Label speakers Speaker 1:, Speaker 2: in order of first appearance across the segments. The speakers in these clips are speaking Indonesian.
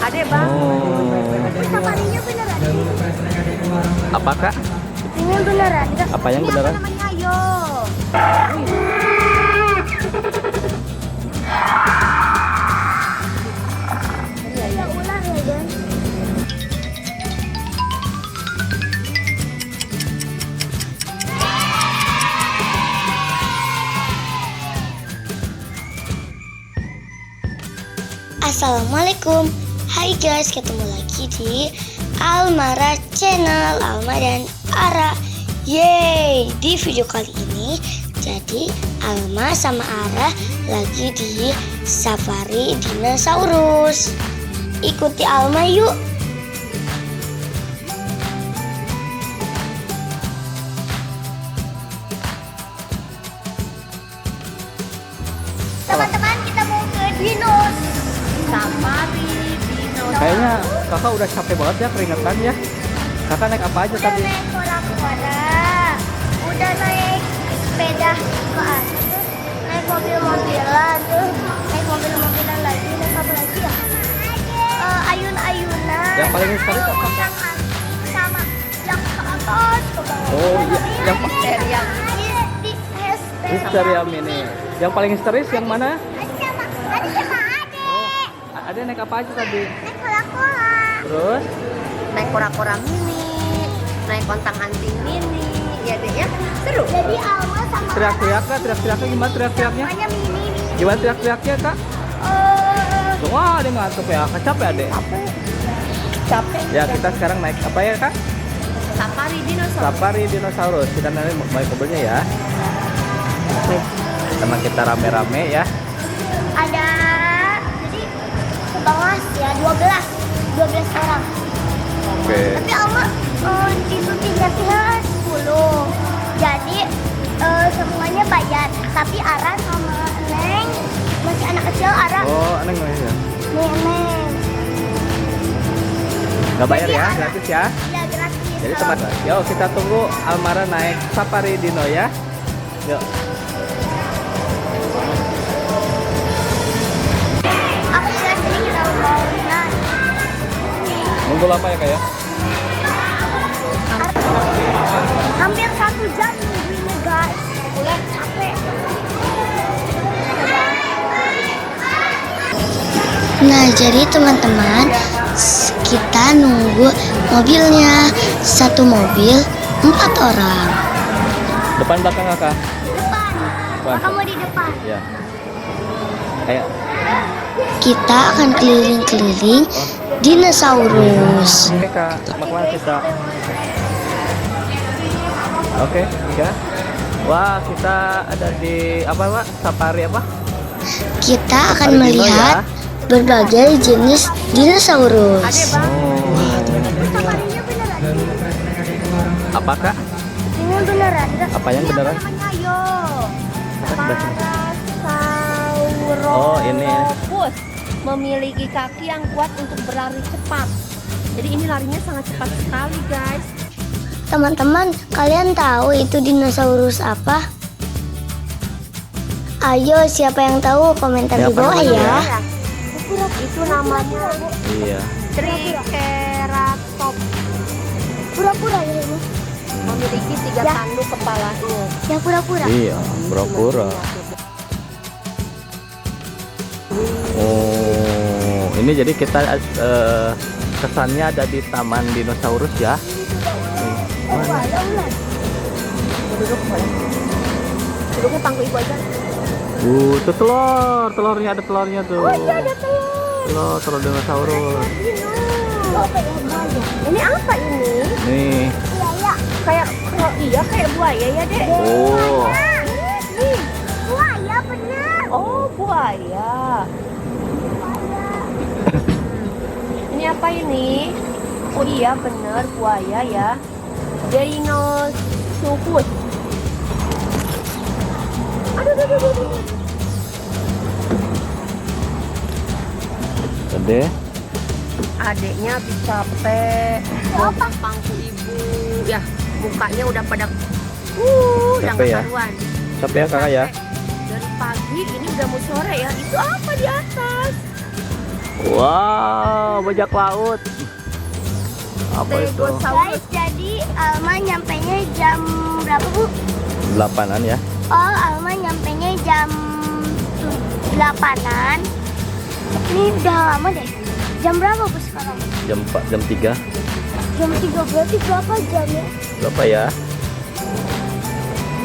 Speaker 1: Ada bang.
Speaker 2: Safarinya beneran.
Speaker 1: Apa kak?
Speaker 2: Ini beneran.
Speaker 1: Apa yang beneran?
Speaker 2: Apa namanya? Ayo. Ada ular ya guys. Assalamualaikum. Hai guys, ketemu lagi di Almara Channel, Alma dan Ara. Yeay, di video kali ini jadi Alma sama Ara lagi di safari dinosaurus. Ikuti Alma yuk. Teman-teman, kita mau ke dinos.
Speaker 1: Safari dinosaurus. Kayaknya kakak udah capek banget ya, keringetan ya. Kakak naik apa aja
Speaker 2: Udah
Speaker 1: tadi?
Speaker 2: naik kola-kola, udah naik sepeda ke atas, naik mobil-mobilan, tuh naik mobil-mobilan lagi, naik apa lagi ya? Ayun-ayunan.
Speaker 1: Yang paling sekali kakak.
Speaker 2: Sama yang ke atas ke bawah.
Speaker 1: Oh iya, yang
Speaker 2: histeria.
Speaker 1: histeria mini. Yang paling histeris yang mana?
Speaker 2: Ada sama adek.
Speaker 1: Ada naik apa aja tadi?
Speaker 2: Naik kola-kola.
Speaker 1: Terus?
Speaker 3: Naik kora-kora mini, naik kontang anting mini, ya deh ya, seru.
Speaker 2: Jadi Alma sama
Speaker 1: Teriak-teriak kak, teriak-teriaknya gimana teriak-teriaknya?
Speaker 2: namanya mini.
Speaker 1: Gimana teriak-teriaknya kak? Wah, ada ngantuk ya, capek adek.
Speaker 3: Capek.
Speaker 1: Ya kita sekarang naik apa ya kak?
Speaker 3: Safari dinosaurus.
Speaker 1: Safari dinosaurus. Kita nanti mau mobilnya ya. Nih, karena kita rame-rame ya.
Speaker 2: Ada jadi ke bawah ya 12 orang.
Speaker 1: Oke.
Speaker 2: Tapi Alma di tiketnya 10. Jadi semuanya bayar. Tapi Ara sama Neng masih anak kecil. Ara
Speaker 1: Oh, aneh nggak ya?
Speaker 2: Neng
Speaker 1: Nggak bayar
Speaker 2: Jadi
Speaker 1: ya,
Speaker 2: ada.
Speaker 1: gratis ya.
Speaker 2: ya gratis.
Speaker 1: Jadi teman, yuk kita tunggu Almara naik Safari Dino ya. Yuk.
Speaker 2: Aku udah sering mau naik.
Speaker 1: Nunggu lama ya kak ya?
Speaker 2: Hampir 1 jam nungguinnya guys. Udah capek. Nah jadi teman-teman, kita nunggu mobilnya. Satu mobil 4 orang.
Speaker 1: Depan belakang kakak?
Speaker 2: Depan. Kamu di depan.
Speaker 1: Ya. Kayak.
Speaker 2: Kita akan keliling-keliling dinosaurus.
Speaker 1: Oke kak, mau kemana kita? Oke, ya. Wah, kita ada di apa pak? Safari apa?
Speaker 2: Kita akan
Speaker 1: Safari Dino
Speaker 2: melihat
Speaker 1: ya.
Speaker 2: berbagai jenis dinosaurus.
Speaker 3: Ada bang.
Speaker 1: Apa kak?
Speaker 2: Ini beneran.
Speaker 1: Apa yang beneran?
Speaker 3: Namanya ayo.
Speaker 1: Oh, ini ya.
Speaker 3: Parasaurolophus memiliki kaki yang kuat untuk berlari cepat. Jadi ini larinya sangat cepat sekali guys.
Speaker 2: Teman-teman, kalian tahu itu dinosaurus apa? Ayo, siapa yang tahu komentar di
Speaker 1: Siapa
Speaker 2: bawah
Speaker 1: namanya
Speaker 2: ya.
Speaker 1: ya?
Speaker 3: Itu namanya
Speaker 1: Iya.
Speaker 3: Triceratops.
Speaker 2: Pura-pura ya ini.
Speaker 3: Memiliki 3
Speaker 2: Ya.
Speaker 3: tanduk kepalanya.
Speaker 2: Ya pura-pura.
Speaker 1: Iya, pura-pura. Oh, ini jadi kita kesannya ada di Taman Dinosaurus ya.
Speaker 2: Oh, ada ular.
Speaker 3: Duduk boleh. Duduknya pangku ibu aja.
Speaker 1: Itu telurnya ada telurnya tuh.
Speaker 2: Oh iya, ada telur.
Speaker 1: Telur dinosaurus.
Speaker 2: Apa ya, buaya?
Speaker 3: Ini apa ini?
Speaker 1: Nih.
Speaker 2: Buaya.
Speaker 3: Kayak iya kayak buaya ya dek.
Speaker 1: Oh.
Speaker 2: Nih, buaya bener.
Speaker 3: Oh buaya. Ini apa ini? Oh iya bener buaya ya. Dinosaurus. Aduh.
Speaker 1: Gede.
Speaker 3: Adeknya habis capek. Mau pangku ibu. Ya mukanya udah pada udah
Speaker 1: Capek ya?
Speaker 3: karuan.
Speaker 1: Capek ya kakak ya?
Speaker 3: Dari pagi ini udah mau sore ya. Itu apa di atas?
Speaker 1: Wow, bajak laut. Apa itu?
Speaker 2: Guys, jadi Alma nyampenya jam berapa, Bu?
Speaker 1: 8-an ya.
Speaker 2: Oh, Alma nyampenya jam 8-an. Ini udah lama deh. Jam berapa, Bu, sekarang?
Speaker 1: Jam 4, jam 3.
Speaker 2: Jam 3 berarti berapa jam ya?
Speaker 1: Berapa ya?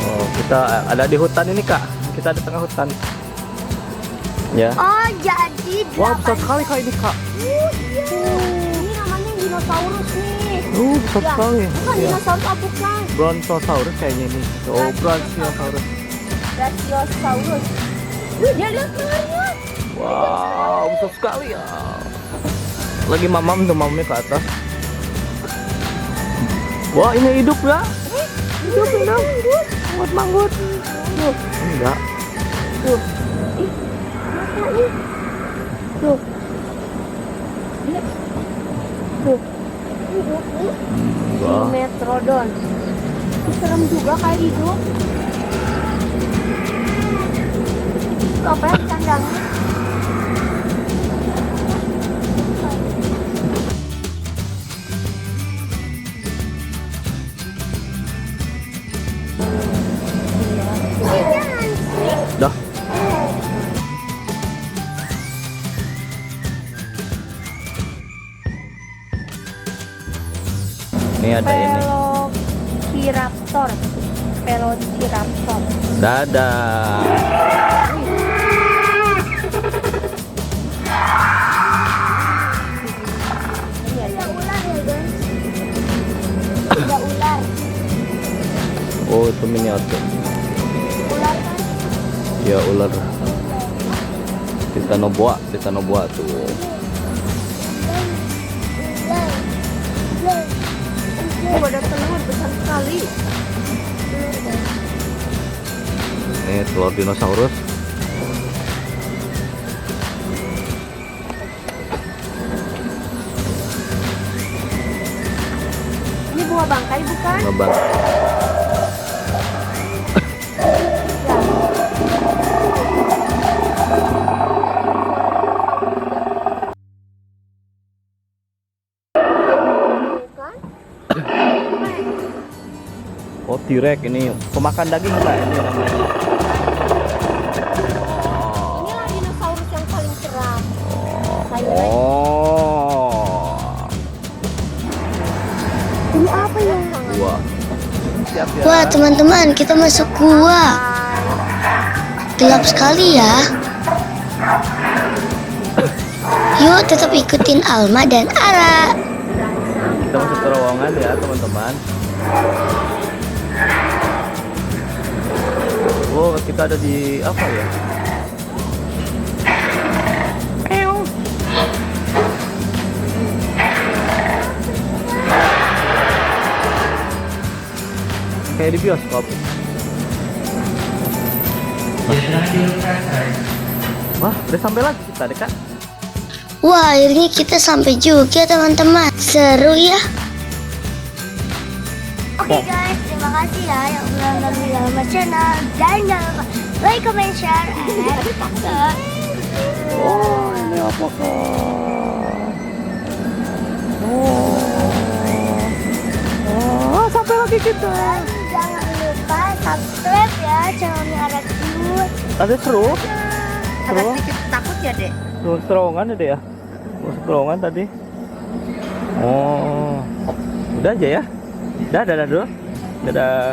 Speaker 1: Oh, kita ada di hutan ini, Kak. Kita di tengah hutan. Ya.
Speaker 2: Oh, jadi 8.
Speaker 1: Wah, besar sekali Kak ini, Kak.
Speaker 3: Ini namanya dinosaurus nih.
Speaker 1: Besar
Speaker 3: Ya,
Speaker 1: sekali.
Speaker 3: bukan
Speaker 1: Iya.
Speaker 3: dinosaurus, oh, bukan.
Speaker 1: Brontosaurus kayaknya ini. Oh, Brontosaurus.
Speaker 3: Brachiosaurus. Dia lihat telurnya.
Speaker 1: Wow, besar sekali ya. Lagi mamam tuh, mamamnya ke atas. Wah, ini hidup ya? Hidup. Manggut. Tuh, enggak.
Speaker 3: Tuh. Ih, masain. Tuh. Lihat. Tuh. Hidup nih.
Speaker 1: Enggak.
Speaker 3: Metrodon. Serem juga kayak hidup. Tuh, apa ya kandangnya?
Speaker 1: Dah. Ini ada ini.
Speaker 3: Velociraptor. Velociraptor.
Speaker 1: Dadah.
Speaker 3: Iya, iya.
Speaker 2: Ada ular ya, guys? Ada ular.
Speaker 1: Oh, itu miniatur.
Speaker 2: Ular kan?
Speaker 1: Ya, ular. Titanoboa tuh.
Speaker 2: Ular.
Speaker 3: Oh, ada telur besar sekali.
Speaker 1: Ini telur dinosaurus.
Speaker 3: Ini bunga bangkai bukan?
Speaker 1: Ngebang. Oh, T-Rex ini pemakan daging enggak ini namanya?
Speaker 3: Inilah dinosaurus yang paling seram. Silent.
Speaker 1: Oh.
Speaker 2: Ini apa ya?
Speaker 1: Wah. Siap ya.
Speaker 2: Wah, teman-teman, kita masuk gua. Gelap sekali ya. Yuk, tetap ikutin Alma dan Ara.
Speaker 1: Kita masuk terowongan ya, teman-teman. Oh, kita ada di apa ya? Kayak di bioskop. Wah, udah sampai lagi kita, Kak.
Speaker 2: Wah, akhirnya kita sampai juga, teman-teman. Seru ya. Oke guys, terima kasih ya yang udah nonton video Alma channel. Dan jangan lupa like, comment, share, and subscribe.
Speaker 1: Oh, ini apa, Kak? Oh, sampai lagi kita.
Speaker 2: Dan jangan lupa subscribe ya channelnya Ara Cute.
Speaker 1: Ada seru?
Speaker 3: Agak sedikit takut ya, Dek?
Speaker 1: Tuh, terowongan ada ya? Masuk terowongan tadi. Oh, udah aja ya. Dadah dulu. Dadah.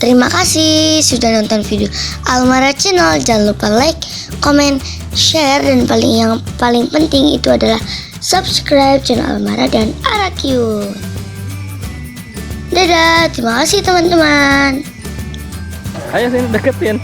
Speaker 2: Terima kasih sudah nonton video Almara Channel. Jangan lupa like, comment, share, dan yang paling penting itu adalah subscribe channel Almara dan Ara Cute. Dadah, terima kasih teman-teman.
Speaker 1: Ayo sini deketin.